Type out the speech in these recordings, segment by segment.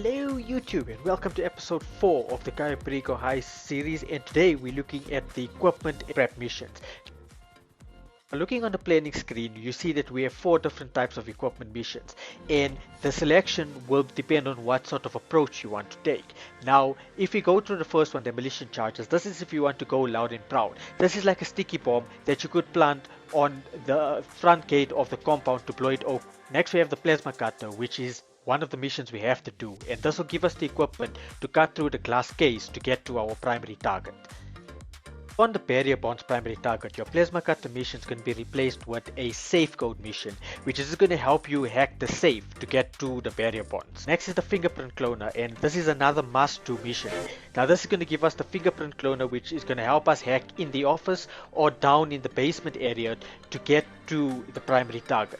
Hello YouTube and welcome to episode 4 of the Cayo Perico Heist series, and today we're looking at the equipment prep missions. Looking on the planning screen, you see that we have 4 different types of equipment missions, and the selection will depend on what sort of approach you want to take. Now, if we go through the first one, demolition charges, this is if you want to go loud and proud. This is like a sticky bomb that you could plant on the front gate of the compound to blow it open. Next we have the plasma cutter, which is one of the missions we have to do, and this will give us the equipment to cut through the glass case to get to our primary target. On the barrier bonds primary target, your plasma cutter mission is going to be replaced with a safe code mission, which is going to help you hack the safe to get to the barrier bonds. Next is the fingerprint cloner, and this is another must-do mission. Now this is going to give us the fingerprint cloner, which is going to help us hack in the office or down in the basement area to get to the primary target.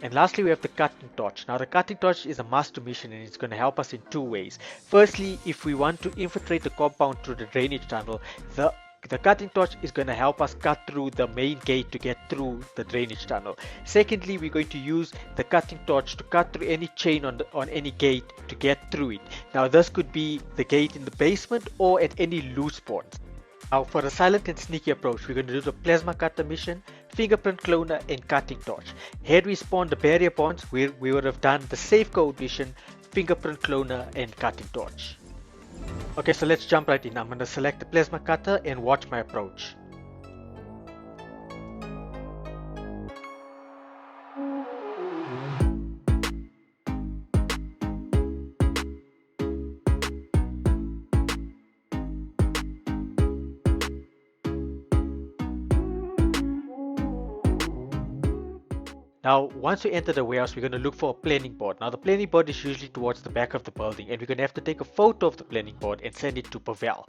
And lastly, we have the cutting torch. Now the cutting torch is a must-do mission, and it's going to help us in 2 ways. Firstly, if we want to infiltrate the compound through the drainage tunnel, the cutting torch is going to help us cut through the main gate to get through the drainage tunnel. Secondly, we're going to use the cutting torch to cut through any chain on any gate to get through it. Now this could be the gate in the basement or at any loose spots. Now for a silent and sneaky approach, we're going to do the plasma cutter mission, fingerprint cloner and cutting torch. Had we spawned the barrier bonds, we would have done the safe code mission, fingerprint cloner and cutting torch. Okay, so let's jump right in. I'm going to select the plasma cutter and watch my approach. Now, once we enter the warehouse, we're going to look for a planning board. Now, the planning board is usually towards the back of the building, and we're going to have to take a photo of the planning board and send it to Pavel.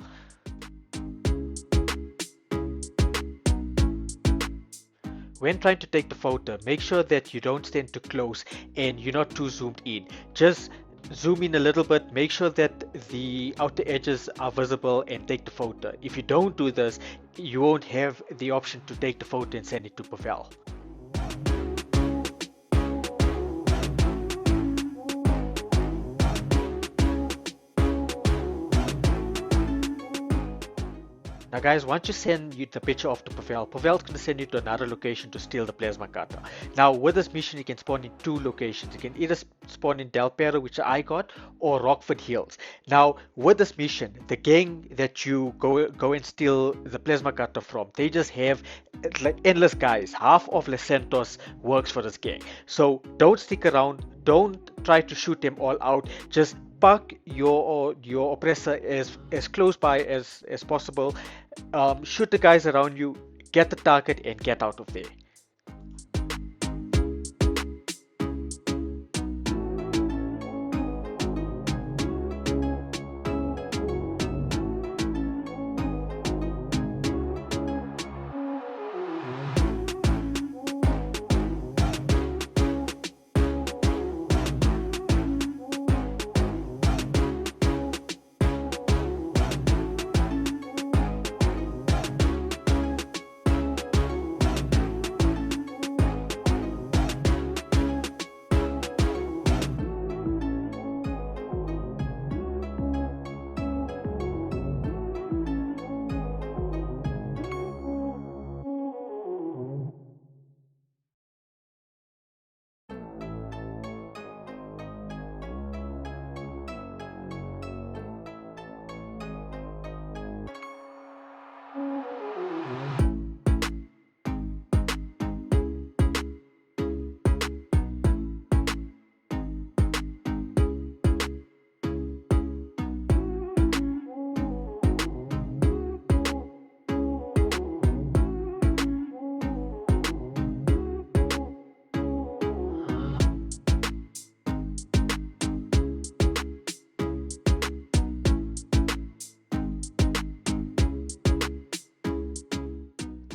When trying to take the photo, make sure that you don't stand too close and you're not too zoomed in. Just zoom in a little bit, make sure that the outer edges are visible and take the photo. If you don't do this, you won't have the option to take the photo and send it to Pavel. Now guys, once you send the picture off to Pavel's going to send you to another location to steal the plasma cutter. Now with this mission, you can spawn in 2 locations. You can either spawn in Del Perro, which I got, or Rockford Hills. Now with this mission, the gang that you go and steal the plasma cutter from, they just have like endless guys. Half of Los Santos works for this gang. So don't stick around, don't try to shoot them all out, just park your oppressor as close by as possible. Shoot the guys around you, get the target and get out of there.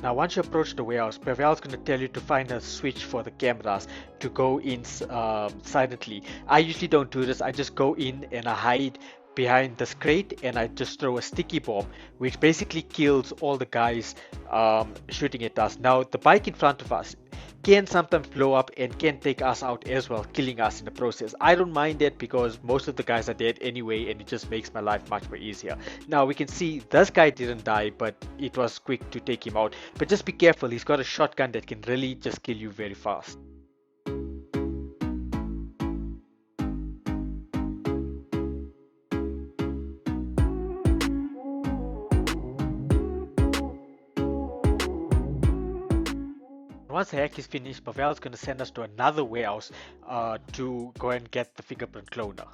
Now once you approach the warehouse, Pavel's going to tell you to find a switch for the cameras to go in silently. I usually don't do this. I just go in and I hide behind this crate and I just throw a sticky bomb, which basically kills all the guys shooting at us. Now the bike in front of us, can sometimes blow up and can take us out as well, killing us in the process. I don't mind it because most of the guys are dead anyway, and it just makes my life much more easier. Now we can see this guy didn't die, but it was quick to take him out. But just be careful, he's got a shotgun that can really just kill you very fast. Once the hack is finished, Pavel is going to send us to another warehouse to go and get the fingerprint cloner.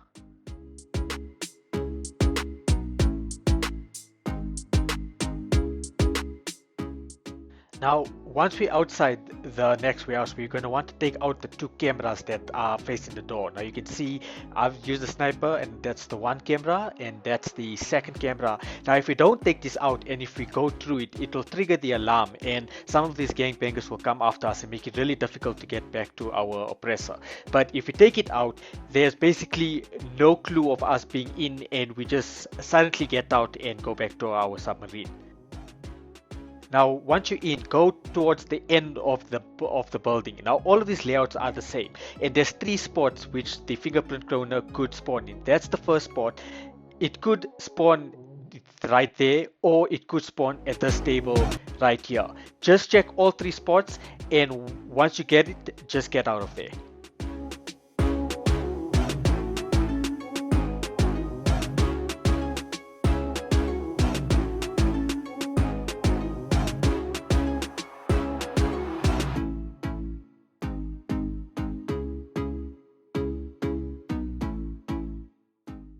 Now, once we're outside the next warehouse, we're going to want to take out the two cameras that are facing the door. Now you can see I've used the sniper, and that's the one camera, and that's the second camera. Now if we don't take this out and if we go through it, it will trigger the alarm, and some of these gangbangers will come after us and make it really difficult to get back to our oppressor. But if we take it out, there's basically no clue of us being in, and we just silently get out and go back to our submarine. Now, once you're in, go towards the end of the building. Now, all of these layouts are the same, and there's three spots which the fingerprint cloner could spawn in. That's the first spot. It could spawn right there, or it could spawn at this table right here. Just check all three spots, and once you get it, just get out of there.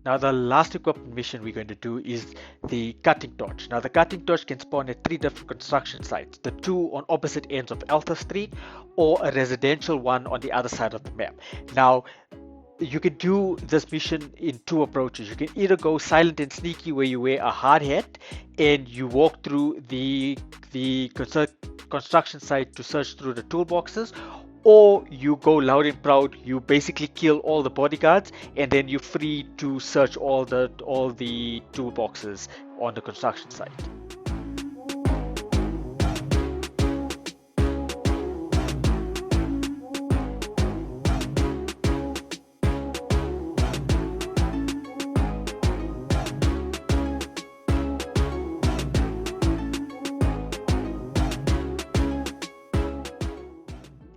Now the last equipment mission we're going to do is the cutting torch. Now the cutting torch can spawn at 3 different construction sites, the 2 on opposite ends of Alta Street, or a residential one on the other side of the map. Now you can do this mission in 2 approaches. You can either go silent and sneaky, where you wear a hard hat and you walk through the construction site to search through the toolboxes, or you go loud and proud, you basically kill all the bodyguards, and then you're free to search all the toolboxes on the construction site.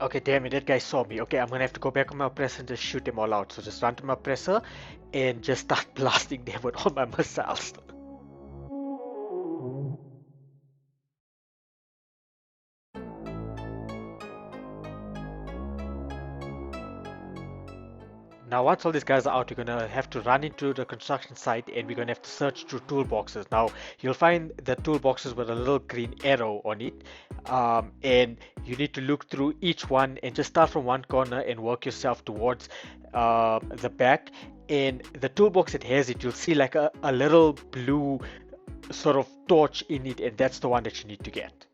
Okay, damn it, that guy saw me. Okay, I'm gonna have to go back on my oppressor and just shoot them all out. So just run to my oppressor and just start blasting them with all my missiles. Now once all these guys are out, you're gonna have to run into the construction site, and we're gonna have to search through toolboxes. Now you'll find the toolboxes with a little green arrow on it, and you need to look through each one and just start from one corner and work yourself towards the back. And the toolbox that has it, you'll see like a little blue sort of torch in it, and that's the one that you need to get.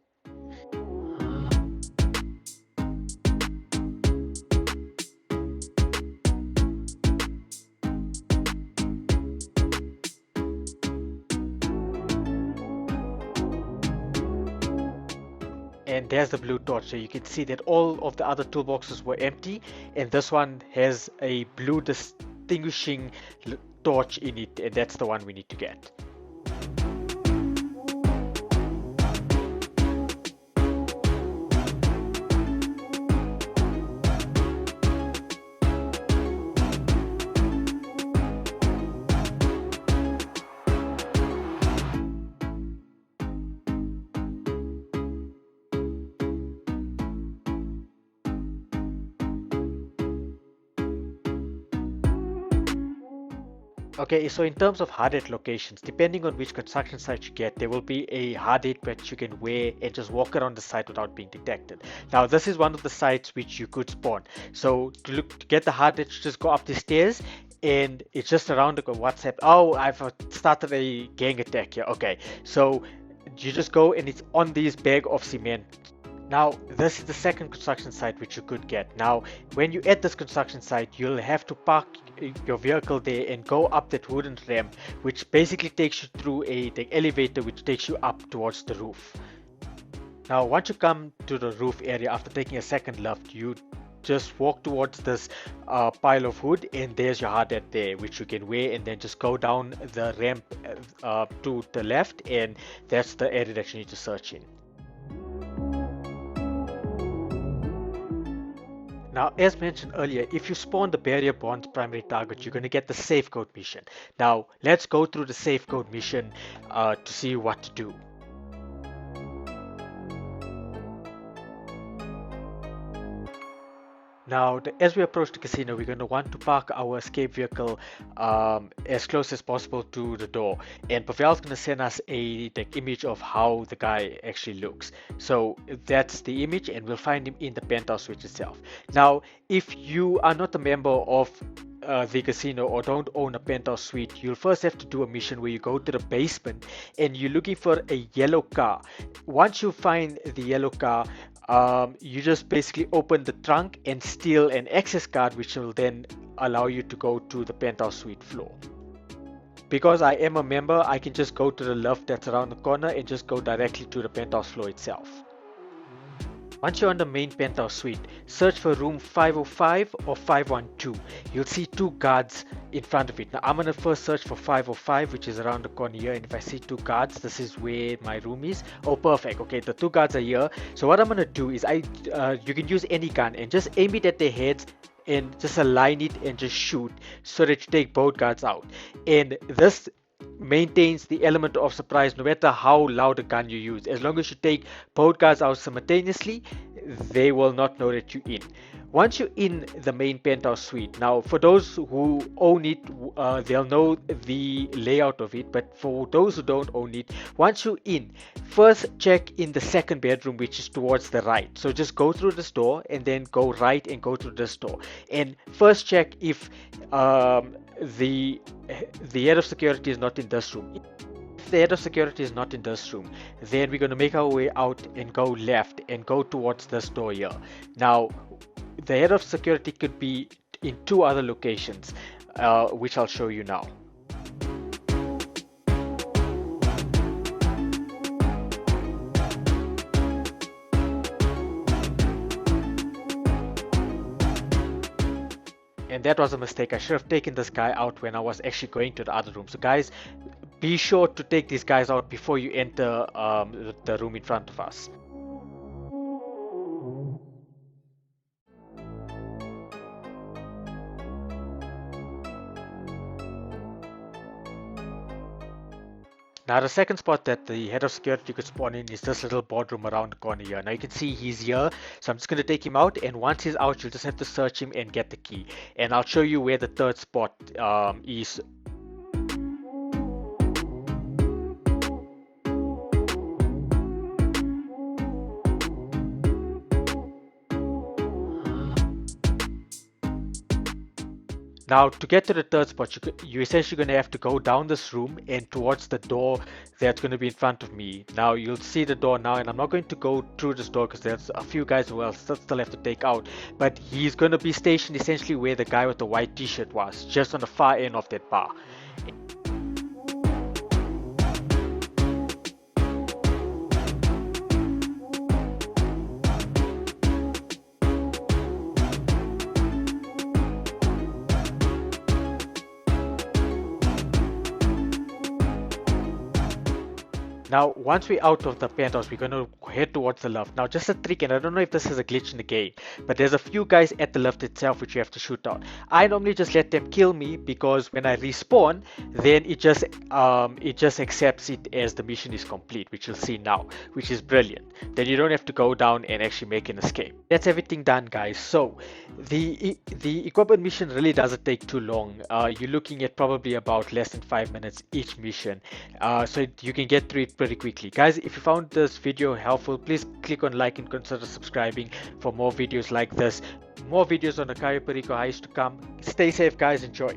And there's the blue torch. So you can see that all of the other toolboxes were empty, and this one has a blue distinguishing torch in it, and that's the one we need to get. Okay, so in terms of hard hat locations, depending on which construction site you get, there will be a hard hat that you can wear and just walk around the site without being detected. Now, this is one of the sites which you could spawn. So to get the hard hat, just go up the stairs, and it's just around the WhatsApp. Oh, I've started a gang attack here. Okay, so you just go, and it's on this bag of cement. Now, this is the second construction site which you could get. Now, when you at this construction site, you'll have to park your vehicle there and go up that wooden ramp, which basically takes you through the elevator which takes you up towards the roof. Now, once you come to the roof area after taking a second left, you just walk towards this pile of wood, and there's your hard hat there, which you can wear, and then just go down the ramp to the left, and that's the area that you need to search in. Now, as mentioned earlier, if you spawn the barrier bond's primary target, you're going to get the safe code mission. Now, let's go through the safe code mission to see what to do. Now, as we approach the casino, we're going to want to park our escape vehicle as close as possible to the door. And Pavel's going to send us the image of how the guy actually looks. So that's the image, and we'll find him in the penthouse switch itself. Now, if you are not a member of the casino or don't own a penthouse suite, you'll first have to do a mission where you go to the basement and you're looking for a yellow car. Once you find the yellow car, you just basically open the trunk and steal an access card, which will then allow you to go to the penthouse suite floor. Because I am a member, I can just go to the left that's around the corner and just go directly to the penthouse floor itself. Once you're on the main penthouse suite, search for room 505 or 512. You'll see two guards in front of it. Now I'm going to first search for 505, which is around the corner here, and if I see two guards, this is where my room is. Oh, perfect. Okay, the two guards are here. So what I'm going to do is you can use any gun and just aim it at their heads and just align it and just shoot so that you take both guards out. And this maintains the element of surprise no matter how loud a gun you use. As long as you take both guards out simultaneously, they will not know that you're in. Once you're in the main penthouse suite, now for those who own it, they'll know the layout of it, but for those who don't own it, once you're in, first check in the second bedroom, which is towards the right. So just go through this door and then go right and go through this door, and first check if the head of security is not in this room. If the head of security is not in this room, then we're going to make our way out and go left and go towards this door here. Now, the head of security could be in two other locations, which I'll show you now. And that was a mistake. I should have taken this guy out when I was actually going to the other room. So guys, be sure to take these guys out before you enter the room in front of us. Now the second spot that the head of security could spawn in is this little boardroom around the corner here. Now you can see he's here, so I'm just going to take him out, and once he's out, you'll just have to search him and get the key. And I'll show you where the third spot is. Now to get to the third spot, you're essentially going to have to go down this room and towards the door that's going to be in front of me. Now you'll see the door now, and I'm not going to go through this door because there's a few guys who I'll still have to take out. But he's going to be stationed essentially where the guy with the white t-shirt was, just on the far end of that bar. Now, once we're out of the penthouse, we're going to head towards the left. Now, just a trick, and I don't know if this is a glitch in the game, but there's a few guys at the left itself which you have to shoot out. I normally just let them kill me because when I respawn, then it just accepts it as the mission is complete, which you'll see now, which is brilliant. Then you don't have to go down and actually make an escape. That's everything done, guys. So the equipment mission really doesn't take too long. You're looking at probably about less than 5 minutes each mission, so you can get through it pretty quickly. Guys, if you found this video helpful, please click on like and consider subscribing for more videos like this. More videos on the Cayo Perico Heist to come. Stay safe, guys. Enjoy.